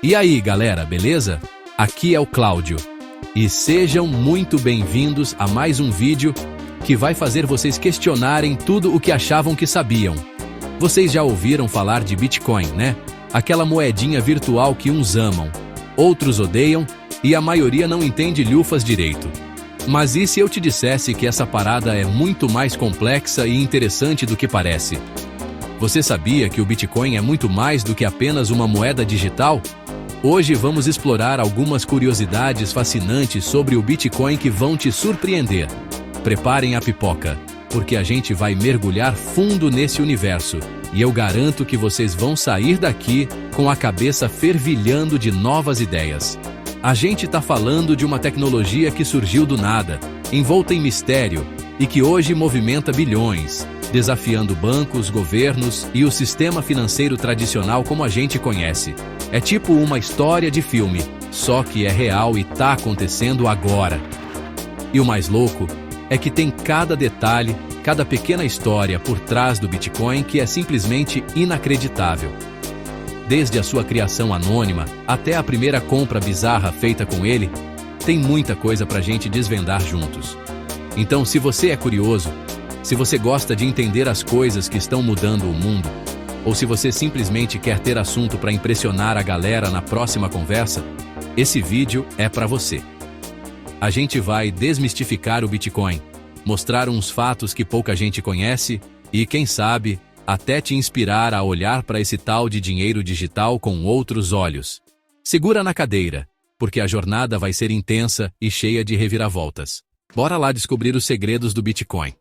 E aí, galera, beleza? Aqui é o Cláudio. E sejam muito bem-vindos a mais um vídeo que vai fazer vocês questionarem tudo o que achavam que sabiam. Vocês já ouviram falar de Bitcoin, né? Aquela moedinha virtual que uns amam, outros odeiam e a maioria não entende lhufas direito. Mas e se eu te dissesse que essa parada é muito mais complexa e interessante do que parece? Você sabia que o Bitcoin é muito mais do que apenas uma moeda digital? Hoje vamos explorar algumas curiosidades fascinantes sobre o Bitcoin que vão te surpreender. Preparem a pipoca, porque a gente vai mergulhar fundo nesse universo, e eu garanto que vocês vão sair daqui com a cabeça fervilhando de novas ideias. A gente tá falando de uma tecnologia que surgiu do nada, envolta em mistério, e que hoje movimenta bilhões, desafiando bancos, governos e o sistema financeiro tradicional como a gente conhece. É tipo uma história de filme, só que é real e tá acontecendo agora. E o mais louco é que tem cada detalhe, cada pequena história por trás do Bitcoin que é simplesmente inacreditável. Desde a sua criação anônima até a primeira compra bizarra feita com ele, tem muita coisa pra gente desvendar juntos. Então, se você é curioso, se você gosta de entender as coisas que estão mudando o mundo, ou se você simplesmente quer ter assunto para impressionar a galera na próxima conversa, esse vídeo é para você. A gente vai desmistificar o Bitcoin, mostrar uns fatos que pouca gente conhece e, quem sabe, até te inspirar a olhar para esse tal de dinheiro digital com outros olhos. Segura na cadeira, porque a jornada vai ser intensa e cheia de reviravoltas. Bora lá descobrir os segredos do Bitcoin.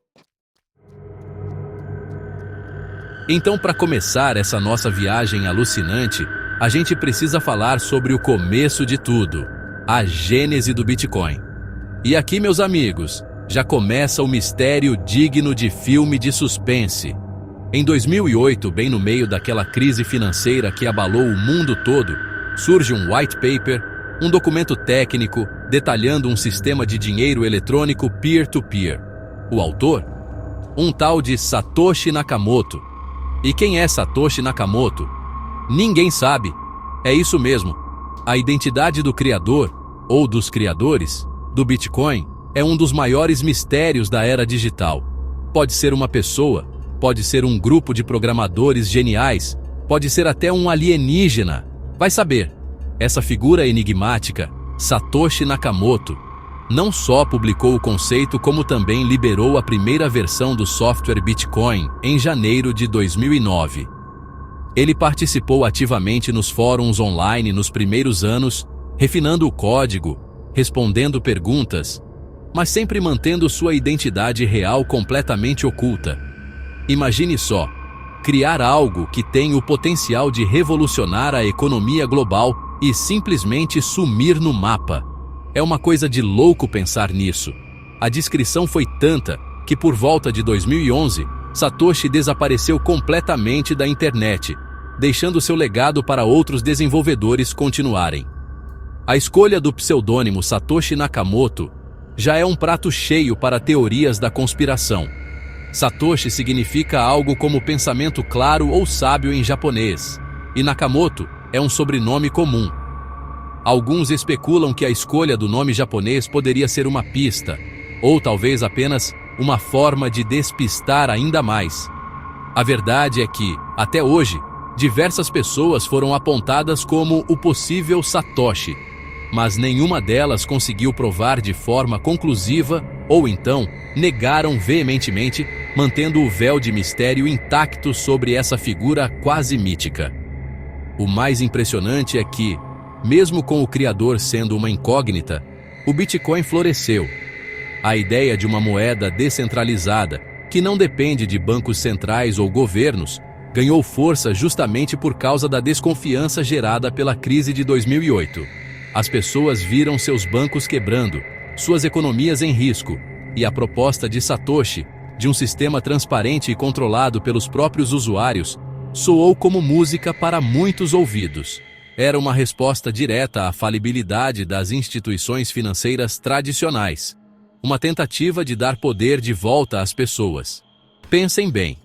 Então, para começar essa nossa viagem alucinante, a gente precisa falar sobre o começo de tudo, a gênese do Bitcoin. E aqui, meus amigos, já começa o mistério digno de filme de suspense. Em 2008, bem no meio daquela crise financeira que abalou o mundo todo, surge um white paper, um documento técnico detalhando um sistema de dinheiro eletrônico peer-to-peer. O autor? Um tal de Satoshi Nakamoto. E quem é Satoshi Nakamoto? Ninguém sabe. É isso mesmo. A identidade do criador, ou dos criadores, do Bitcoin é um dos maiores mistérios da era digital. Pode ser uma pessoa, pode ser um grupo de programadores geniais, pode ser até um alienígena. Vai saber. Essa figura enigmática, Satoshi Nakamoto, não só publicou o conceito como também liberou a primeira versão do software Bitcoin em janeiro de 2009. Ele participou ativamente nos fóruns online nos primeiros anos, refinando o código, respondendo perguntas, mas sempre mantendo sua identidade real completamente oculta. Imagine só, criar algo que tem o potencial de revolucionar a economia global e simplesmente sumir no mapa. É uma coisa de louco pensar nisso. A descrição foi tanta que por volta de 2011, Satoshi desapareceu completamente da internet, deixando seu legado para outros desenvolvedores continuarem. A escolha do pseudônimo Satoshi Nakamoto já é um prato cheio para teorias da conspiração. Satoshi significa algo como pensamento claro ou sábio em japonês, e Nakamoto é um sobrenome comum. Alguns especulam que a escolha do nome japonês poderia ser uma pista, ou talvez apenas uma forma de despistar ainda mais. A verdade é que, até hoje, diversas pessoas foram apontadas como o possível Satoshi, mas nenhuma delas conseguiu provar de forma conclusiva ou então negaram veementemente, mantendo o véu de mistério intacto sobre essa figura quase mítica. O mais impressionante é que, mesmo com o criador sendo uma incógnita, o Bitcoin floresceu. A ideia de uma moeda descentralizada, que não depende de bancos centrais ou governos, ganhou força justamente por causa da desconfiança gerada pela crise de 2008. As pessoas viram seus bancos quebrando, suas economias em risco, e a proposta de Satoshi, de um sistema transparente e controlado pelos próprios usuários, soou como música para muitos ouvidos. Era uma resposta direta à falibilidade das instituições financeiras tradicionais. Uma tentativa de dar poder de volta às pessoas. Pensem bem.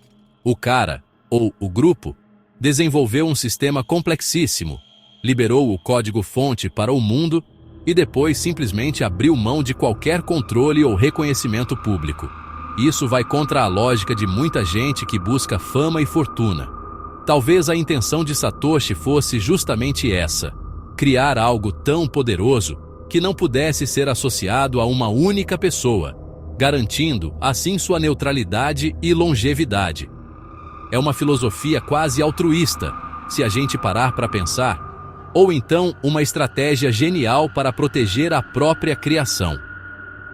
O cara, ou o grupo, desenvolveu um sistema complexíssimo, liberou o código-fonte para o mundo e depois simplesmente abriu mão de qualquer controle ou reconhecimento público. Isso vai contra a lógica de muita gente que busca fama e fortuna. Talvez a intenção de Satoshi fosse justamente essa: criar algo tão poderoso que não pudesse ser associado a uma única pessoa, garantindo assim sua neutralidade e longevidade. É uma filosofia quase altruísta, se a gente parar para pensar, ou então uma estratégia genial para proteger a própria criação.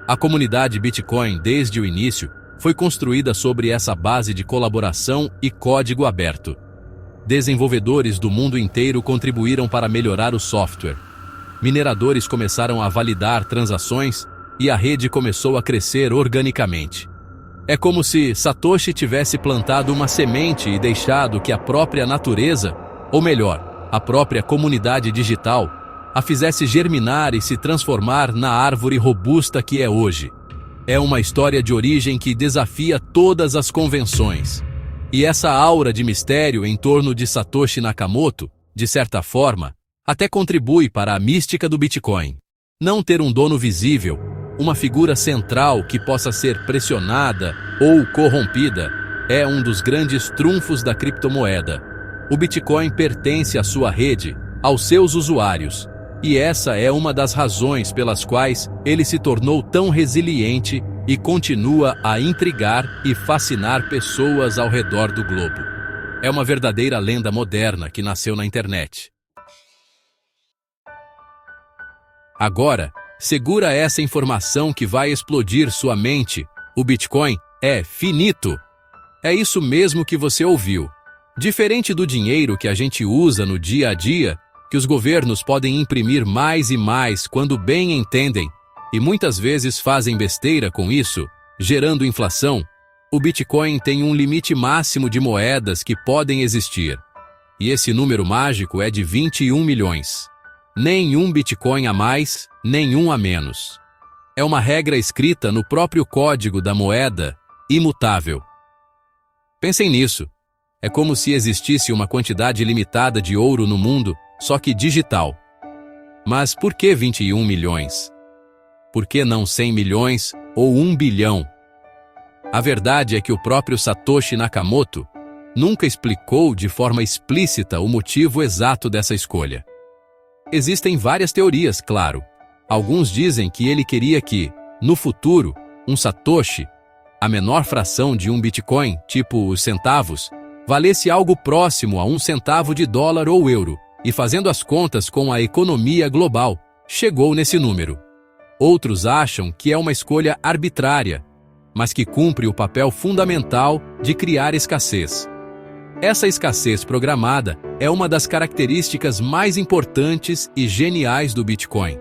A comunidade Bitcoin, desde o início, foi construída sobre essa base de colaboração e código aberto. Desenvolvedores do mundo inteiro contribuíram para melhorar o software. Mineradores começaram a validar transações e a rede começou a crescer organicamente. É como se Satoshi tivesse plantado uma semente e deixado que a própria natureza, ou melhor, a própria comunidade digital, a fizesse germinar e se transformar na árvore robusta que é hoje. É uma história de origem que desafia todas as convenções. E essa aura de mistério em torno de Satoshi Nakamoto, de certa forma, até contribui para a mística do Bitcoin. Não ter um dono visível, uma figura central que possa ser pressionada ou corrompida, é um dos grandes trunfos da criptomoeda. O Bitcoin pertence à sua rede, aos seus usuários, e essa é uma das razões pelas quais ele se tornou tão resiliente e continua a intrigar e fascinar pessoas ao redor do globo. É uma verdadeira lenda moderna que nasceu na internet. Agora, segura essa informação que vai explodir sua mente: o Bitcoin é finito. É isso mesmo que você ouviu. Diferente do dinheiro que a gente usa no dia a dia, que os governos podem imprimir mais e mais quando bem entendem, e muitas vezes fazem besteira com isso, gerando inflação, o Bitcoin tem um limite máximo de moedas que podem existir. E esse número mágico é de 21 milhões. Nenhum Bitcoin a mais, nenhum a menos. É uma regra escrita no próprio código da moeda, imutável. Pensem nisso. É como se existisse uma quantidade limitada de ouro no mundo, só que digital. Mas por que 21 milhões? Por que não 100 milhões ou 1 bilhão? A verdade é que o próprio Satoshi Nakamoto nunca explicou de forma explícita o motivo exato dessa escolha. Existem várias teorias, claro. Alguns dizem que ele queria que, no futuro, um Satoshi, a menor fração de um Bitcoin, tipo os centavos, valesse algo próximo a $1 ou euro, e fazendo as contas com a economia global, chegou nesse número. Outros acham que é uma escolha arbitrária, mas que cumpre o papel fundamental de criar escassez. Essa escassez programada é uma das características mais importantes e geniais do Bitcoin.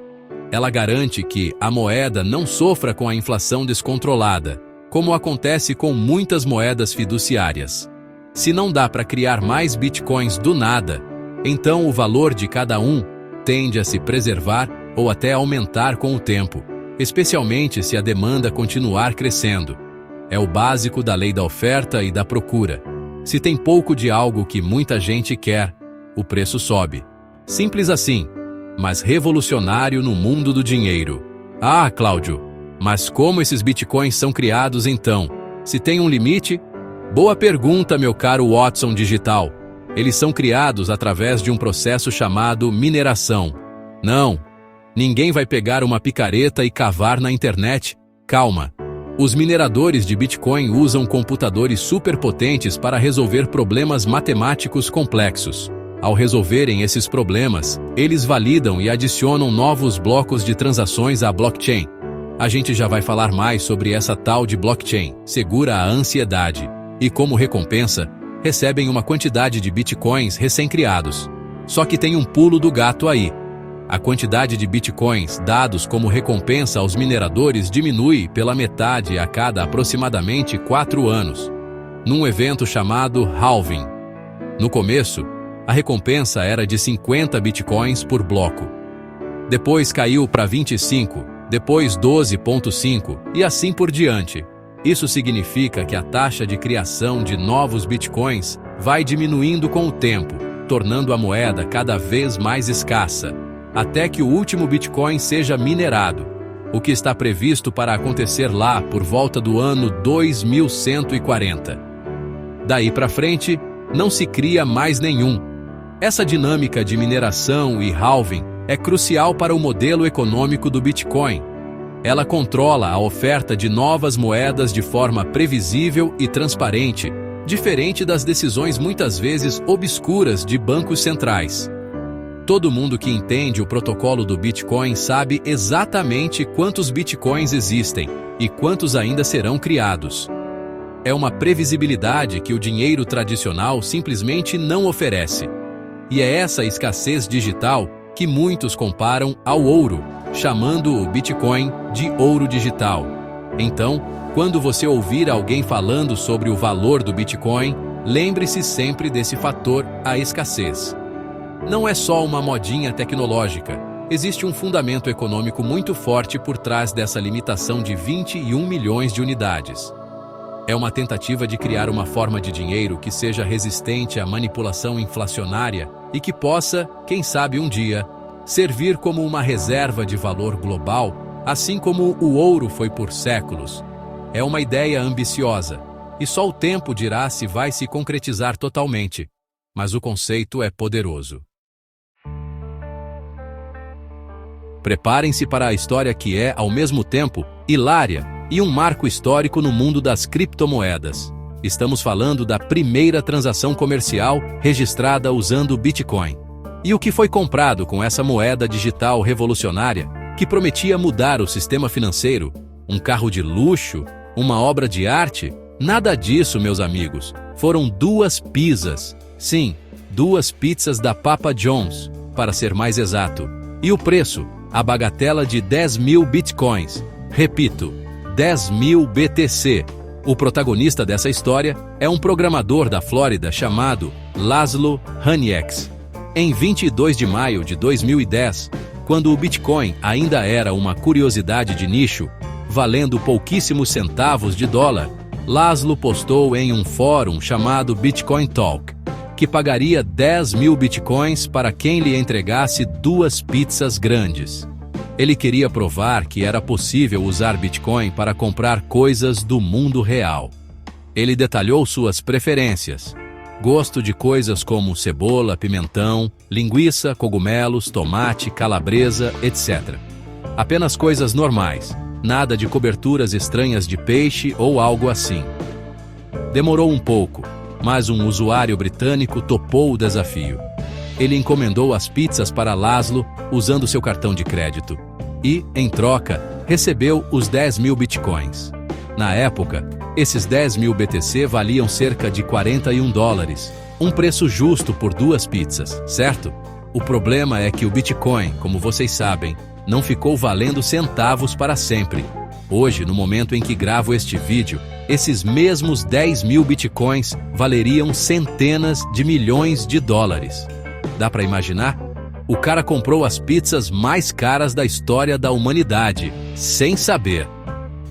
Ela garante que a moeda não sofra com a inflação descontrolada, como acontece com muitas moedas fiduciárias. Se não dá para criar mais Bitcoins do nada, então o valor de cada um tende a se preservar ou até aumentar com o tempo, especialmente se a demanda continuar crescendo. É o básico da lei da oferta e da procura. Se tem pouco de algo que muita gente quer, o preço sobe. Simples assim, mas revolucionário no mundo do dinheiro. Ah, Cláudio, mas como esses bitcoins são criados então? Se tem um limite? Boa pergunta, meu caro Watson Digital. Eles são criados através de um processo chamado mineração. Não, ninguém vai pegar uma picareta e cavar na internet. Calma. Os mineradores de Bitcoin usam computadores superpotentes para resolver problemas matemáticos complexos. Ao resolverem esses problemas, eles validam e adicionam novos blocos de transações à blockchain. A gente já vai falar mais sobre essa tal de blockchain. Segura a ansiedade. E como recompensa, recebem uma quantidade de bitcoins recém-criados. Só que tem um pulo do gato aí. A quantidade de bitcoins dados como recompensa aos mineradores diminui pela metade a cada aproximadamente 4 anos, num evento chamado halving. No começo, a recompensa era de 50 bitcoins por bloco. Depois caiu para 25, depois 12,5 e assim por diante. Isso significa que a taxa de criação de novos bitcoins vai diminuindo com o tempo, tornando a moeda cada vez mais escassa, até que o último Bitcoin seja minerado, o que está previsto para acontecer lá por volta do ano 2140. Daí para frente, não se cria mais nenhum. Essa dinâmica de mineração e halving é crucial para o modelo econômico do Bitcoin. Ela controla a oferta de novas moedas de forma previsível e transparente, diferente das decisões muitas vezes obscuras de bancos centrais. Todo mundo que entende o protocolo do Bitcoin sabe exatamente quantos Bitcoins existem e quantos ainda serão criados. É uma previsibilidade que o dinheiro tradicional simplesmente não oferece. E é essa escassez digital que muitos comparam ao ouro, chamando o Bitcoin de ouro digital. Então, quando você ouvir alguém falando sobre o valor do Bitcoin, lembre-se sempre desse fator, a escassez. Não é só uma modinha tecnológica. Existe um fundamento econômico muito forte por trás dessa limitação de 21 milhões de unidades. É uma tentativa de criar uma forma de dinheiro que seja resistente à manipulação inflacionária e que possa, quem sabe um dia, servir como uma reserva de valor global, assim como o ouro foi por séculos. É uma ideia ambiciosa, e só o tempo dirá se vai se concretizar totalmente, mas o conceito é poderoso. Preparem-se para a história que é, ao mesmo tempo, hilária e um marco histórico no mundo das criptomoedas. Estamos falando da primeira transação comercial registrada usando o Bitcoin. E o que foi comprado com essa moeda digital revolucionária, que prometia mudar o sistema financeiro? Um carro de luxo? Uma obra de arte? Nada disso, meus amigos. Foram 2 pizzas. Sim, 2 pizzas da Papa John's, para ser mais exato. E o preço? A bagatela de 10.000 Bitcoins. Repito, 10.000 BTC. O protagonista dessa história é um programador da Flórida chamado Laszlo Hanieks. Em 22 de maio de 2010, quando o Bitcoin ainda era uma curiosidade de nicho, valendo pouquíssimos centavos de dólar, Laszlo postou em um fórum chamado Bitcoin Talk, que pagaria 10.000 Bitcoins para quem lhe entregasse 2 pizzas grandes. Ele queria provar que era possível usar Bitcoin para comprar coisas do mundo real. Ele detalhou suas preferências. Gosto de coisas como cebola, pimentão, linguiça, cogumelos, tomate, calabresa, etc. Apenas coisas normais, nada de coberturas estranhas de peixe ou algo assim. Demorou um pouco, mas um usuário britânico topou o desafio. Ele encomendou as pizzas para Laszlo usando seu cartão de crédito e, em troca, recebeu os 10.000 Bitcoins. Na época, esses 10.000 BTC valiam cerca de $41, um preço justo por 2 pizzas, certo? O problema é que o Bitcoin, como vocês sabem, não ficou valendo centavos para sempre. Hoje, no momento em que gravo este vídeo, esses mesmos 10.000 Bitcoins valeriam centenas de milhões de dólares. Dá para imaginar? O cara comprou as pizzas mais caras da história da humanidade, sem saber.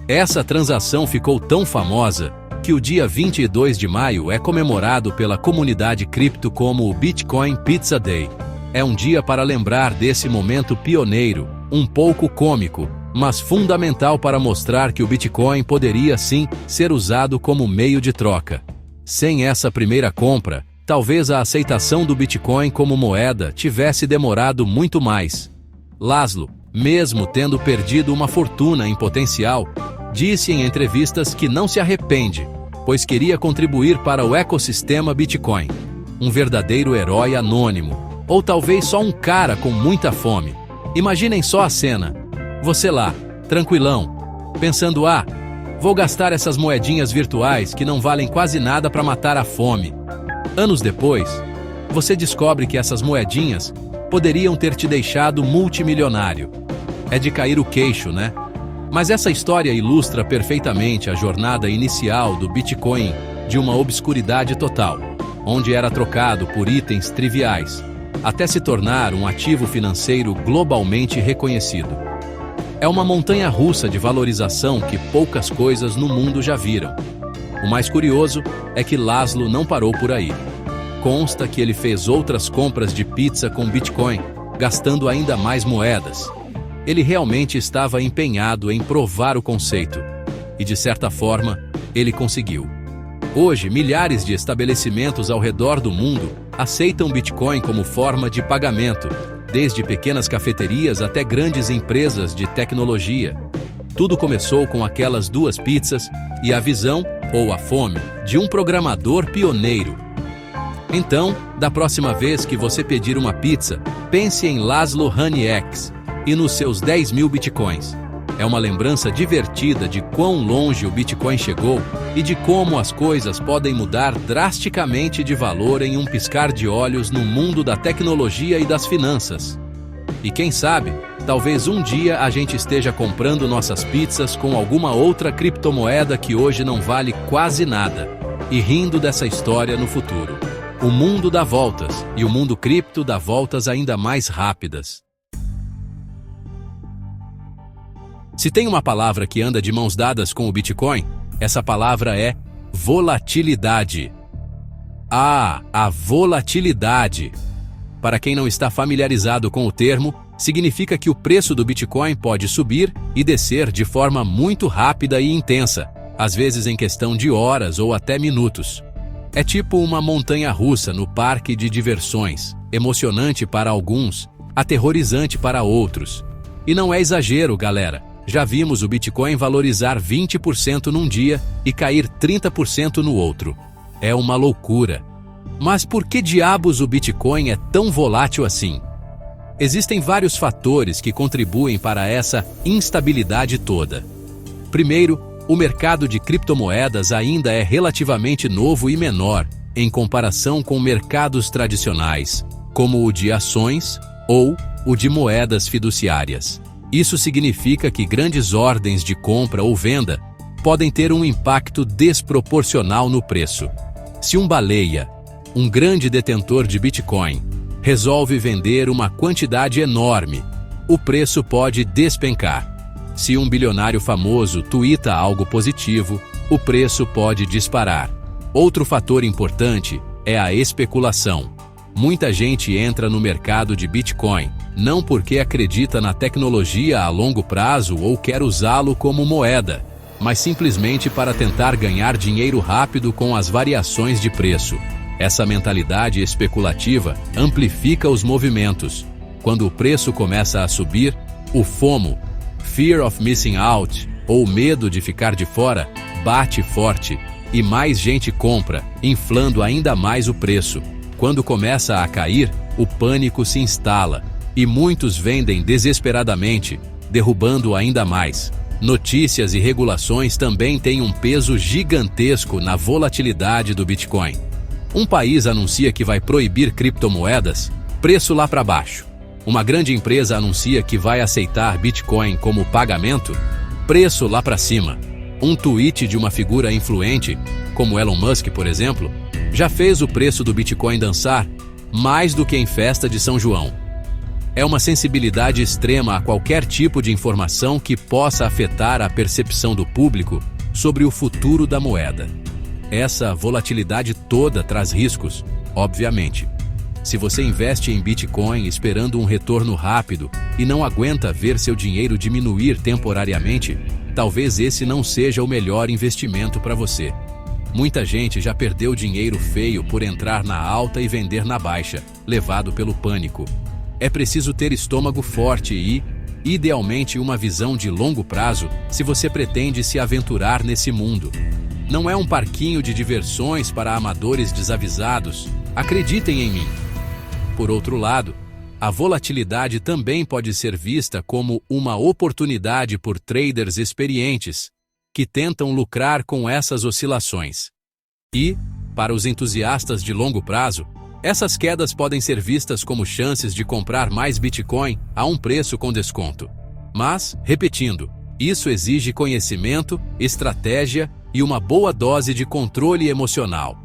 Essa transação ficou tão famosa que o dia 22 de maio é comemorado pela comunidade cripto como o Bitcoin Pizza Day. É um dia para lembrar desse momento pioneiro, um pouco cômico, mas fundamental para mostrar que o Bitcoin poderia sim ser usado como meio de troca. Sem essa primeira compra, talvez a aceitação do Bitcoin como moeda tivesse demorado muito mais. Laszlo, mesmo tendo perdido uma fortuna em potencial, disse em entrevistas que não se arrepende, pois queria contribuir para o ecossistema Bitcoin. Um verdadeiro herói anônimo, ou talvez só um cara com muita fome. Imaginem só a cena. Você lá, tranquilão, pensando, vou gastar essas moedinhas virtuais que não valem quase nada para matar a fome. Anos depois, você descobre que essas moedinhas poderiam ter te deixado multimilionário. É de cair o queixo, né? Mas essa história ilustra perfeitamente a jornada inicial do Bitcoin de uma obscuridade total, onde era trocado por itens triviais, até se tornar um ativo financeiro globalmente reconhecido. É uma montanha-russa de valorização que poucas coisas no mundo já viram. O mais curioso é que Laszlo não parou por aí. consta que ele fez outras compras de pizza com Bitcoin, gastando ainda mais moedas. Ele realmente estava empenhado em provar o conceito. E, de certa forma, ele conseguiu. Hoje, milhares de estabelecimentos ao redor do mundo aceitam Bitcoin como forma de pagamento, desde pequenas cafeterias até grandes empresas de tecnologia. Tudo começou com aquelas 2 pizzas e a visão, ou a fome, de um programador pioneiro. Então, da próxima vez que você pedir uma pizza, pense em Laszlo Hanieks e nos seus 10.000 bitcoins. É uma lembrança divertida de quão longe o Bitcoin chegou e de como as coisas podem mudar drasticamente de valor em um piscar de olhos no mundo da tecnologia e das finanças. E quem sabe, talvez um dia a gente esteja comprando nossas pizzas com alguma outra criptomoeda que hoje não vale quase nada, e rindo dessa história no futuro. O mundo dá voltas, e o mundo cripto dá voltas ainda mais rápidas. Se tem uma palavra que anda de mãos dadas com o Bitcoin, essa palavra é volatilidade. Ah, a volatilidade! Para quem não está familiarizado com o termo, significa que o preço do Bitcoin pode subir e descer de forma muito rápida e intensa, às vezes em questão de horas ou até minutos. É tipo uma montanha-russa no parque de diversões, emocionante para alguns, aterrorizante para outros. E não é exagero, galera. Já vimos o Bitcoin valorizar 20% num dia e cair 30% no outro. É uma loucura. Mas por que diabos o Bitcoin é tão volátil assim? Existem vários fatores que contribuem para essa instabilidade toda. Primeiro, o mercado de criptomoedas ainda é relativamente novo e menor em comparação com mercados tradicionais, como o de ações ou o de moedas fiduciárias. Isso significa que grandes ordens de compra ou venda podem ter um impacto desproporcional no preço. Se um baleia, um grande detentor de Bitcoin, resolve vender uma quantidade enorme, o preço pode despencar. Se um bilionário famoso tuita algo positivo, o preço pode disparar. Outro fator importante é a especulação. Muita gente entra no mercado de Bitcoin não porque acredita na tecnologia a longo prazo ou quer usá-lo como moeda, mas simplesmente para tentar ganhar dinheiro rápido com as variações de preço. Essa mentalidade especulativa amplifica os movimentos. Quando o preço começa a subir, o FOMO, Fear of Missing Out, ou medo de ficar de fora, bate forte, e mais gente compra, inflando ainda mais o preço. Quando começa a cair, o pânico se instala, e muitos vendem desesperadamente, derrubando ainda mais. Notícias e regulações também têm um peso gigantesco na volatilidade do Bitcoin. Um país anuncia que vai proibir criptomoedas, preço lá para baixo. Uma grande empresa anuncia que vai aceitar Bitcoin como pagamento, preço lá para cima. Um tweet de uma figura influente, como Elon Musk, por exemplo, já fez o preço do Bitcoin dançar mais do que em festa de São João. É uma sensibilidade extrema a qualquer tipo de informação que possa afetar a percepção do público sobre o futuro da moeda. Essa volatilidade toda traz riscos, obviamente. Se você investe em Bitcoin esperando um retorno rápido e não aguenta ver seu dinheiro diminuir temporariamente, talvez esse não seja o melhor investimento para você. Muita gente já perdeu dinheiro feio por entrar na alta e vender na baixa, levado pelo pânico. É preciso ter estômago forte e, idealmente, uma visão de longo prazo se você pretende se aventurar nesse mundo. Não é um parquinho de diversões para amadores desavisados, acreditem em mim. Por outro lado, a volatilidade também pode ser vista como uma oportunidade por traders experientes, que tentam lucrar com essas oscilações. E, para os entusiastas de longo prazo, essas quedas podem ser vistas como chances de comprar mais Bitcoin a um preço com desconto. Mas, repetindo, isso exige conhecimento, estratégia e uma boa dose de controle emocional.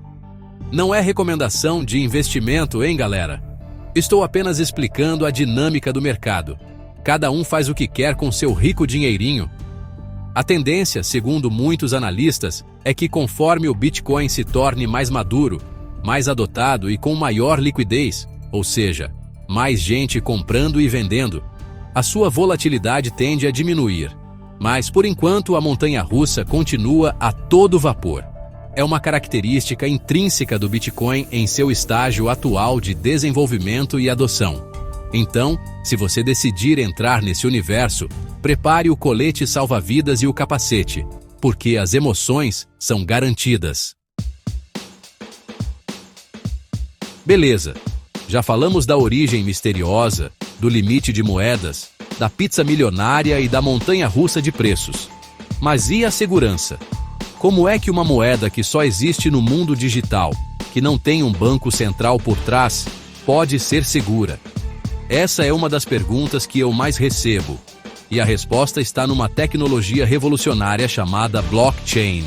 Não é recomendação de investimento, hein, galera? Estou apenas explicando a dinâmica do mercado. Cada um faz o que quer com seu rico dinheirinho. A tendência, segundo muitos analistas, é que conforme o Bitcoin se torne mais maduro, mais adotado e com maior liquidez, ou seja, mais gente comprando e vendendo, a sua volatilidade tende a diminuir. Mas, por enquanto, a montanha-russa continua a todo vapor. É uma característica intrínseca do Bitcoin em seu estágio atual de desenvolvimento e adoção. Então, se você decidir entrar nesse universo, prepare o colete salva-vidas e o capacete, porque as emoções são garantidas. Beleza, já falamos da origem misteriosa, do limite de moedas, da pizza milionária e da montanha-russa de preços. Mas e a segurança? Como é que uma moeda que só existe no mundo digital, que não tem um banco central por trás, pode ser segura? Essa é uma das perguntas que eu mais recebo, e a resposta está numa tecnologia revolucionária chamada blockchain.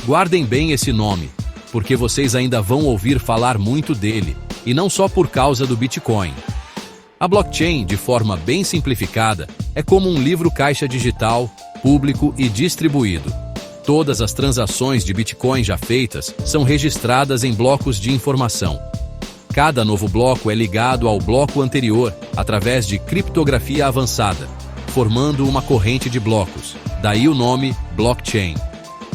Guardem bem esse nome, porque vocês ainda vão ouvir falar muito dele, e não só por causa do Bitcoin. A blockchain, de forma bem simplificada, é como um livro-caixa digital, público e distribuído. Todas as transações de Bitcoin já feitas são registradas em blocos de informação. Cada novo bloco é ligado ao bloco anterior através de criptografia avançada, formando uma corrente de blocos, daí o nome blockchain.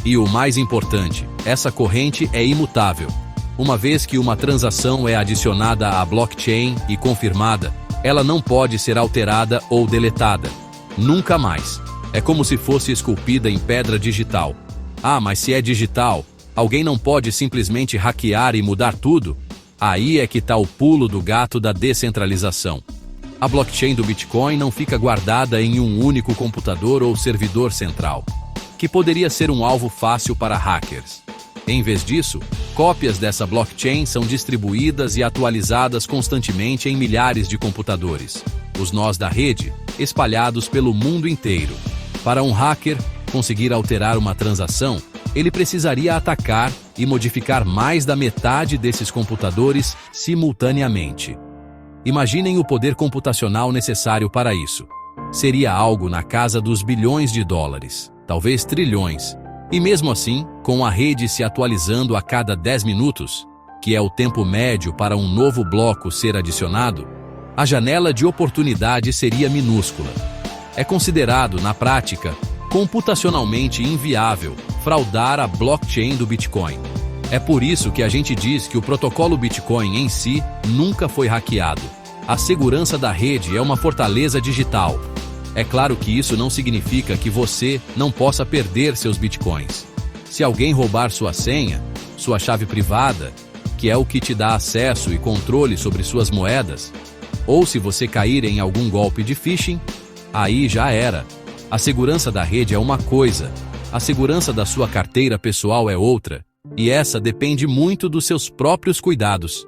E o mais importante, essa corrente é imutável. Uma vez que uma transação é adicionada à blockchain e confirmada, ela não pode ser alterada ou deletada. Nunca mais. É como se fosse esculpida em pedra digital. Ah, mas se é digital, alguém não pode simplesmente hackear e mudar tudo? Aí é que está o pulo do gato da descentralização. A blockchain do Bitcoin não fica guardada em um único computador ou servidor central, que poderia ser um alvo fácil para hackers. Em vez disso, cópias dessa blockchain são distribuídas e atualizadas constantemente em milhares de computadores, os nós da rede, espalhados pelo mundo inteiro. Para um hacker conseguir alterar uma transação, ele precisaria atacar e modificar mais da metade desses computadores simultaneamente. Imaginem o poder computacional necessário para isso. Seria algo na casa dos bilhões de dólares, talvez trilhões. E mesmo assim, com a rede se atualizando a cada 10 minutos, que é o tempo médio para um novo bloco ser adicionado, a janela de oportunidade seria minúscula. É considerado, na prática, computacionalmente inviável fraudar a blockchain do Bitcoin. É por isso que a gente diz que o protocolo Bitcoin em si nunca foi hackeado. A segurança da rede é uma fortaleza digital. É claro que isso não significa que você não possa perder seus Bitcoins. Se alguém roubar sua senha, sua chave privada, que é o que te dá acesso e controle sobre suas moedas, ou se você cair em algum golpe de phishing, aí já era. A segurança da rede é uma coisa, a segurança da sua carteira pessoal é outra, e essa depende muito dos seus próprios cuidados.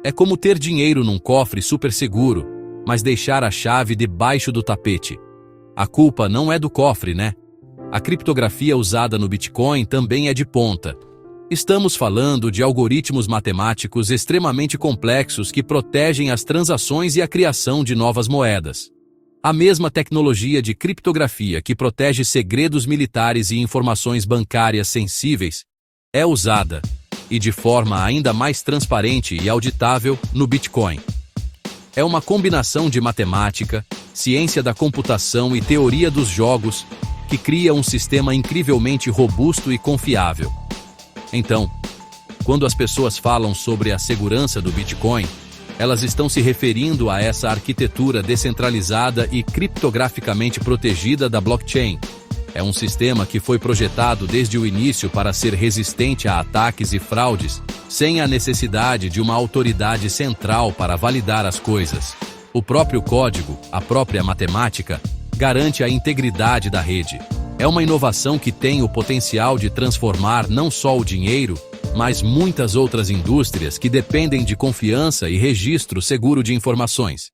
É como ter dinheiro num cofre super seguro, mas deixar a chave debaixo do tapete. A culpa não é do cofre, né? A criptografia usada no Bitcoin também é de ponta. Estamos falando de algoritmos matemáticos extremamente complexos que protegem as transações e a criação de novas moedas. A mesma tecnologia de criptografia que protege segredos militares e informações bancárias sensíveis é usada, e de forma ainda mais transparente e auditável, no Bitcoin. É uma combinação de matemática, ciência da computação e teoria dos jogos que cria um sistema incrivelmente robusto e confiável. Então, quando as pessoas falam sobre a segurança do Bitcoin, elas estão se referindo a essa arquitetura descentralizada e criptograficamente protegida da blockchain. É um sistema que foi projetado desde o início para ser resistente a ataques e fraudes, sem a necessidade de uma autoridade central para validar as coisas. O próprio código, a própria matemática, garante a integridade da rede. É uma inovação que tem o potencial de transformar não só o dinheiro, mas muitas outras indústrias que dependem de confiança e registro seguro de informações.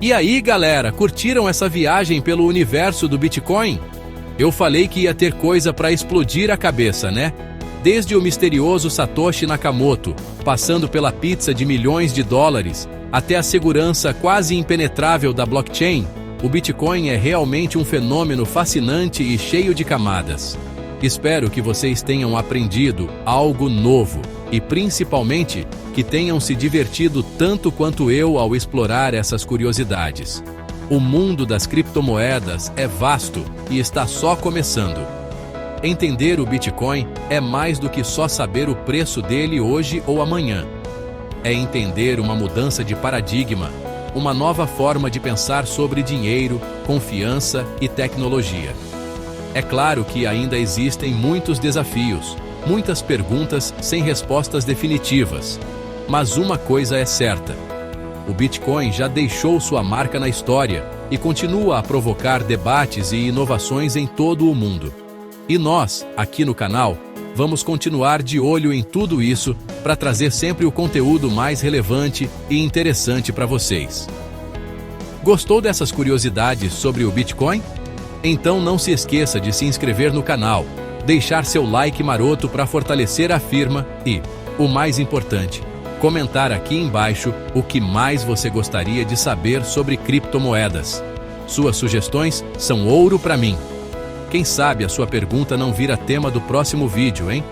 E aí, galera, curtiram essa viagem pelo universo do Bitcoin? Eu falei que ia ter coisa para explodir a cabeça, né? Desde o misterioso Satoshi Nakamoto, passando pela pizza de milhões de dólares, até a segurança quase impenetrável da blockchain, o Bitcoin é realmente um fenômeno fascinante e cheio de camadas. Espero que vocês tenham aprendido algo novo e, principalmente, que tenham se divertido tanto quanto eu ao explorar essas curiosidades. O mundo das criptomoedas é vasto e está só começando. Entender o Bitcoin é mais do que só saber o preço dele hoje ou amanhã. É entender uma mudança de paradigma, uma nova forma de pensar sobre dinheiro, confiança e tecnologia. É claro que ainda existem muitos desafios, muitas perguntas sem respostas definitivas. Mas uma coisa é certa: o Bitcoin já deixou sua marca na história e continua a provocar debates e inovações em todo o mundo. E nós, aqui no canal, vamos continuar de olho em tudo isso para trazer sempre o conteúdo mais relevante e interessante para vocês. Gostou dessas curiosidades sobre o Bitcoin? Então não se esqueça de se inscrever no canal, deixar seu like maroto para fortalecer a firma e, o mais importante, comentar aqui embaixo o que mais você gostaria de saber sobre criptomoedas. Suas sugestões são ouro para mim. Quem sabe a sua pergunta não vira tema do próximo vídeo, hein?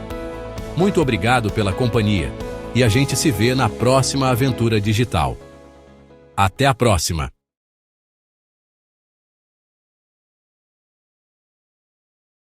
Muito obrigado pela companhia e a gente se vê na próxima aventura digital. Até a próxima!